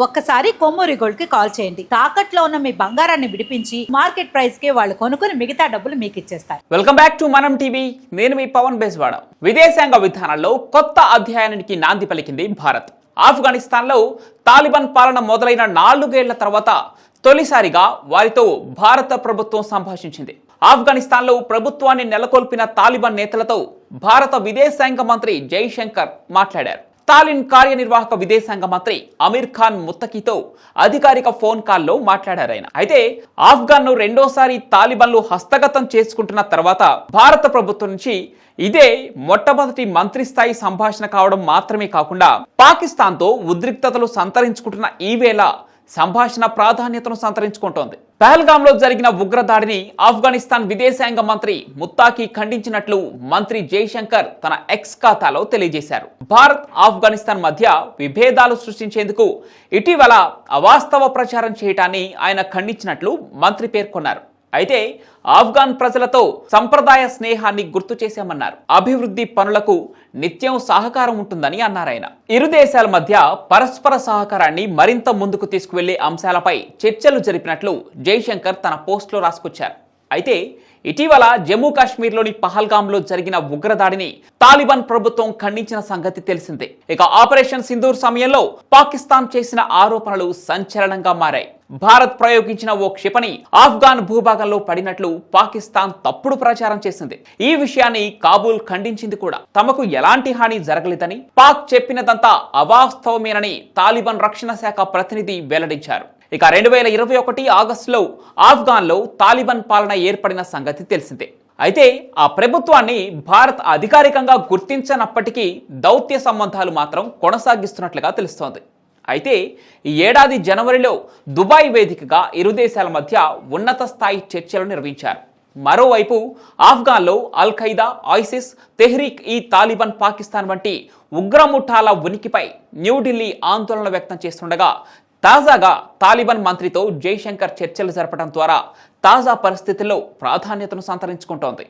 ఒక్కసారి కొమ్మూరి గోల్డ్ కి కాల్ చేయండి. తాకట్లో ఉన్న మీ బంగారాన్ని విడిపించి మార్కెట్ ప్రైస్ కి వాళ్ళు కొనుక్కుని మిగతా డబ్బులు మీకు ఇచ్చేస్తారు. వెల్కమ్ బ్యాక్ టు మనం టీవీ. నేను మీ పవన్ బేస్వాడ. విదేశాంగ విధానంలో కొత్త అధ్యాయానికి నాంది పలికింది భారత్. ఆఫ్ఘనిస్తాన్ లో తాలిబాన్ పాలన మొదలైన 4 ఏళ్ల తర్వాత తొలిసారిగా వారితో భారత ప్రభుత్వం సంభాషించింది. ఆఫ్ఘనిస్తాన్ లో ప్రభుత్వాన్ని నెలకొల్పిన తాలిబాన్ నేతలతో భారత విదేశాంగ మంత్రి జైశంకర్ మాట్లాడారు. తాలిన్ కార్యనిర్వాహక విదేశాంగ మంత్రి అమీర్ ఖాన్ ముత్తకీతో అధికారిక ఫోన్ కాల్లో మాట్లాడారు ఆయన. అయితే ఆఫ్ఘన్ ను రెండోసారి తాలిబాన్లు హస్తగతం చేసుకుంటున్న తర్వాత భారత ప్రభుత్వం నుంచి ఇదే మొట్టమొదటి మంత్రి స్థాయి సంభాషణ కావడం మాత్రమే కాకుండా పాకిస్తాన్ తో ఉద్రిక్తతలు సంతరించుకుంటున్న ఈ వేళ సంభాషణ ప్రాధాన్యతను సంతరించుకుంటోంది. పహల్గామ్ లో జరిగిన ఉగ్రదాడిని ఆఫ్ఘనిస్తాన్ విదేశాంగ మంత్రి ముత్తాకి ఖండించినట్లు మంత్రి జైశంకర్ తన ఎక్స్ ఖాతాలో తెలియజేశారు. భారత్ ఆఫ్ఘనిస్తాన్ మధ్య విభేదాలు సృష్టించేందుకు ఇటీవల అవాస్తవ ప్రచారం చేయటాన్ని ఆయన ఖండించినట్లు మంత్రి పేర్కొన్నారు. అయితే ఆఫ్ఘాన్ ప్రజలతో సంప్రదాయ స్నేహాన్ని గుర్తు చేశామన్నారు. అభివృద్ధి పనులకు నిత్యం సహకారం ఉంటుందని అన్నారు ఆయన. ఇరు దేశాల మధ్య పరస్పర సహకారాన్ని మరింత ముందుకు తీసుకువెళ్లే అంశాలపై చర్చలు జరిపినట్లు జైశంకర్ తన పోస్టులో రాసుకొచ్చారు. అయితే ఇటీవల జమ్మూ కాశ్మీర్లోని పహల్గామ్లో జరిగిన ఉగ్రదాడిని తాలిబాన్ ప్రభుత్వం ఖండించిన సంగతి తెలిసిందే. ఇక ఆపరేషన్ సింధూర్ సమయంలో పాకిస్తాన్ చేసిన ఆరోపణలు సంచలనంగా మారాయి. భారత్ ప్రయోగించిన ఓ క్షిపణి ఆఫ్ఘాన్ భూభాగంలో పడినట్లు పాకిస్తాన్ తప్పుడు ప్రచారం చేసింది. ఈ విషయాన్ని కాబూల్ ఖండించింది కూడా. తమకు ఎలాంటి హాని జరగలేదని, పాక్ చెప్పినదంతా అవాస్తవమేనని తాలిబాన్ రక్షణ శాఖ ప్రతినిధి వెల్లడించారు. ఇక 2021 ఆగస్టులో ఆఫ్ఘాన్లో తాలిబాన్ పాలన ఏర్పడిన సంగతి తెలిసిందే. అయితే ఆ ప్రభుత్వాన్ని భారత్ అధికారికంగా గుర్తించనప్పటికీ దౌత్య సంబంధాలు మాత్రం కొనసాగిస్తున్నట్లుగా తెలుస్తోంది. అయితే ఈ ఏడాది జనవరిలో దుబాయ్ వేదికగా ఇరు దేశాల మధ్య ఉన్నత స్థాయి చర్చలు నిర్వహించారు. మరోవైపు ఆఫ్ఘాన్లో అల్ ఖైదా, ఐసిస్, తెహ్రీక్ ఈ తాలిబాన్, పాకిస్తాన్ వంటి ఉగ్రముఠాల ఉనికిపై న్యూఢిల్లీ ఆందోళన వ్యక్తం చేస్తుండగా తాజాగా తాలిబాన్ మంత్రితో జైశంకర్ చర్చలు జరపడం ద్వారా తాజా పరిస్థితుల్లో ప్రాధాన్యతను సంతరించుకుంటోంది.